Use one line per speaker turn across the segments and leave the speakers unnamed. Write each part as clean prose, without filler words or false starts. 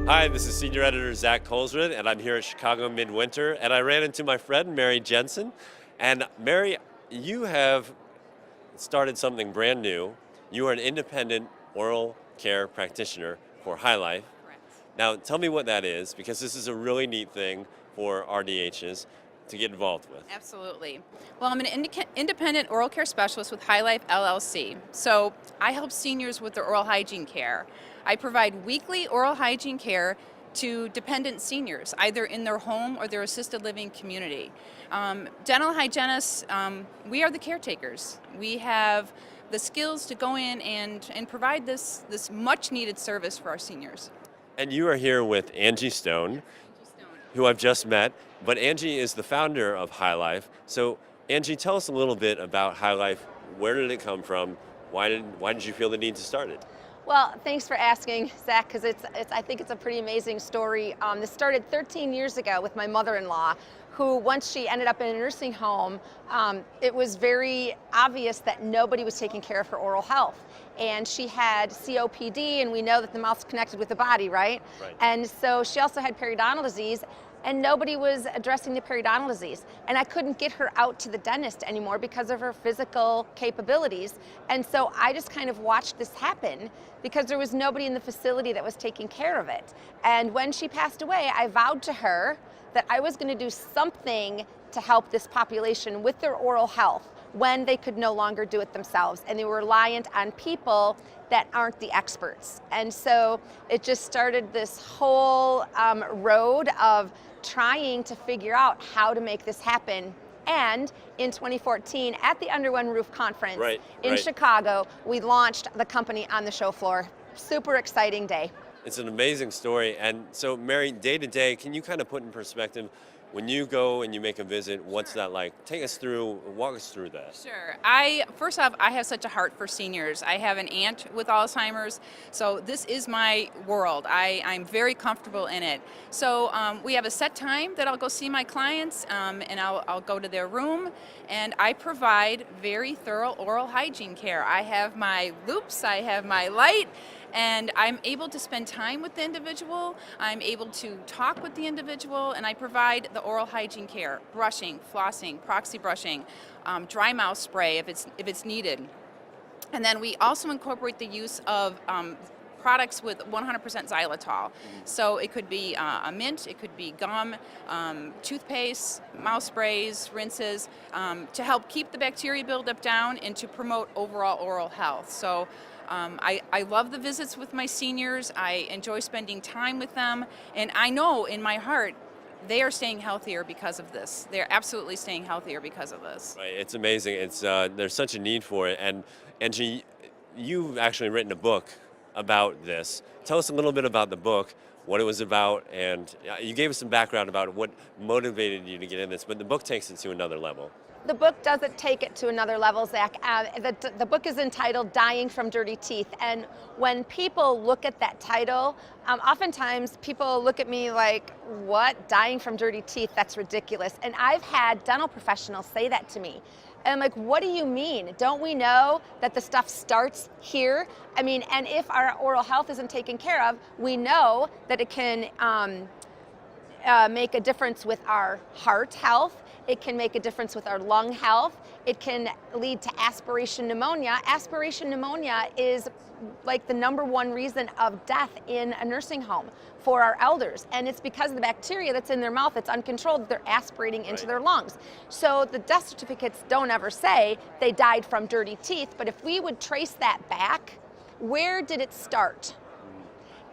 Hi, this is Senior Editor Zach Colesrud, and I'm here at Chicago Midwinter, and I ran into my friend, Mary Jensen. And Mary, you have started something brand new. You are an independent oral care practitioner for HyLife.
Correct.
Now, tell me what that is, because this is a really neat thing for RDHs to get involved with.
Absolutely. Well, I'm an independent oral care specialist with HyLife LLC. So I help seniors with their oral hygiene care. I provide weekly oral hygiene care to dependent seniors, either in their home or their assisted living community. Dental hygienists, we are the caretakers. We have the skills to go in and provide this much needed service for our seniors.
And you are here with Angie Stone, who I've just met, but Angie is the founder of HyLife. So Angie, tell us a little bit about HyLife. Where did it come from? Why did you feel the need to start it?
Well, thanks for asking, Zach, because I think it's a pretty amazing story. This started 13 years ago with my mother-in-law, who once she ended up in a nursing home, it was very obvious that nobody was taking care of her oral health. And she had COPD, and we know that the mouth's connected with the body, right?
Right.
And so she also had periodontal disease, and nobody was addressing the periodontal disease. And I couldn't get her out to the dentist anymore because of her physical capabilities. And so I just kind of watched this happen because there was nobody in the facility that was taking care of it. And when she passed away, I vowed to her that I was going to do something to help this population with their oral health when they could no longer do it themselves and they were reliant on people that aren't the experts. And so it just started this whole road of trying to figure out how to make this happen. And in 2014, at the Under One Roof conference in Chicago, we launched the company on the show floor. Super exciting day.
It's an amazing story. And so, Mary, day to day, can you kind of put in perspective, when you go and you make a visit, what's that like? Walk us through that.
Sure. First off, I have such a heart for seniors. I have an aunt with Alzheimer's, so this is my world. I'm very comfortable in it. So we have a set time that I'll go see my clients, and I'll go to their room, and I provide very thorough oral hygiene care. I have my loops, I have my light, and I'm able to spend time with the individual. I'm able to talk with the individual, and I provide the oral hygiene care: brushing, flossing, proxy brushing, dry mouth spray if it's needed. And then we also incorporate the use of products with 100% xylitol. So it could be a mint, it could be gum, toothpaste, mouth sprays, rinses, to help keep the bacteria buildup down and to promote overall oral health. So I love the visits with my seniors. I enjoy spending time with them, and I know in my heart they are staying healthier because of this. They're absolutely staying healthier because of this.
Right, it's amazing. There's such a need for it. And Angie, you've actually written a book about this. Tell us a little bit about the book, what it was about, and you gave us some background about what motivated you to get in this, but the book takes it to another level.
The book doesn't take it to another level, Zach. The book is entitled Dying from Dirty Teeth. And when people look at that title, oftentimes people look at me like, what? Dying from dirty teeth? That's ridiculous. And I've had dental professionals say that to me. And I'm like, what do you mean? Don't we know that the stuff starts here? I mean, and if our oral health isn't taken care of, we know that it can make a difference with our heart health. It can make a difference with our lung health. It can lead to aspiration pneumonia. Aspiration pneumonia is like the #1 reason of death in a nursing home for our elders. And it's because of the bacteria that's in their mouth that's uncontrolled, they're aspirating into their lungs. So the death certificates don't ever say they died from dirty teeth, but if we would trace that back, where did it start?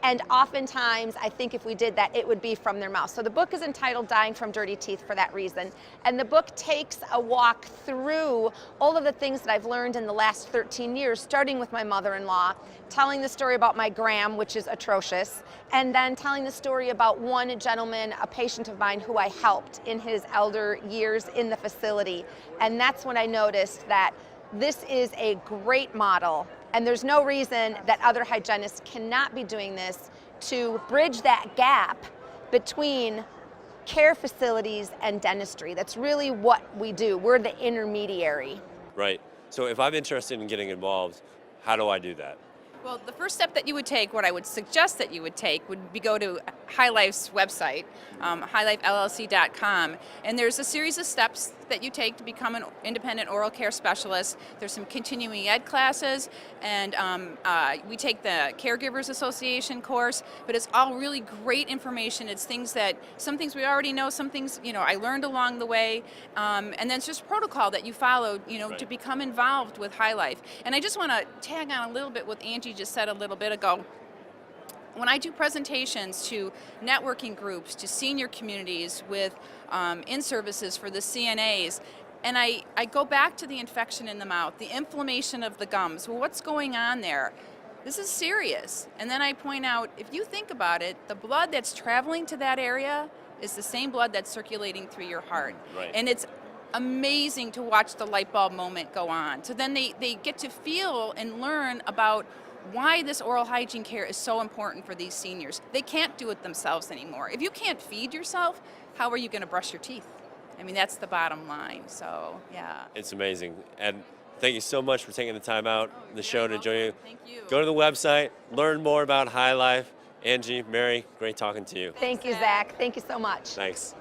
And oftentimes, I think if we did that, it would be from their mouth. So the book is entitled Dying from Dirty Teeth for that reason. And the book takes a walk through all of the things that I've learned in the last 13 years, starting with my mother-in-law, telling the story about my gram, which is atrocious, and then telling the story about one gentleman, a patient of mine who I helped in his elder years in the facility. And that's when I noticed that this is a great model, and there's no reason that other hygienists cannot be doing this to bridge that gap between care facilities and dentistry. That's really what we do. We're the intermediary.
Right. So if I'm interested in getting involved, how do I do that?
Well, the first step that you would take, what I would suggest that you would take, would be go to HyLife's website, HyLifeLLC.com, and there's a series of steps that you take to become an independent oral care specialist. There's some continuing ed classes, and we take the Caregivers Association course, but it's all really great information. It's things that, some things we already know, some things, I learned along the way, and then it's just protocol that you follow,
Right.
to become involved with HyLife. And I just want to tag on a little bit what Angie just said a little bit ago. When I do presentations to networking groups, to senior communities with in-services for the CNAs, and I go back to the infection in the mouth, the inflammation of the gums. Well, what's going on there? This is serious. And then I point out, if you think about it, the blood that's traveling to that area is the same blood that's circulating through your heart.
Right.
And it's amazing to watch the light bulb moment go on. So then they get to feel and learn about why this oral hygiene care is so important for these seniors. They can't do it themselves anymore. If you can't feed yourself, how are you going to brush your teeth? I mean, that's the bottom line. So, yeah.
It's amazing. And thank you so much for taking the time out the show to join you.
Thank you.
Go to the website, learn more about HyLife. Angie, Mary, great talking to you.
Thank you, Zach. Thank you so much.
Thanks.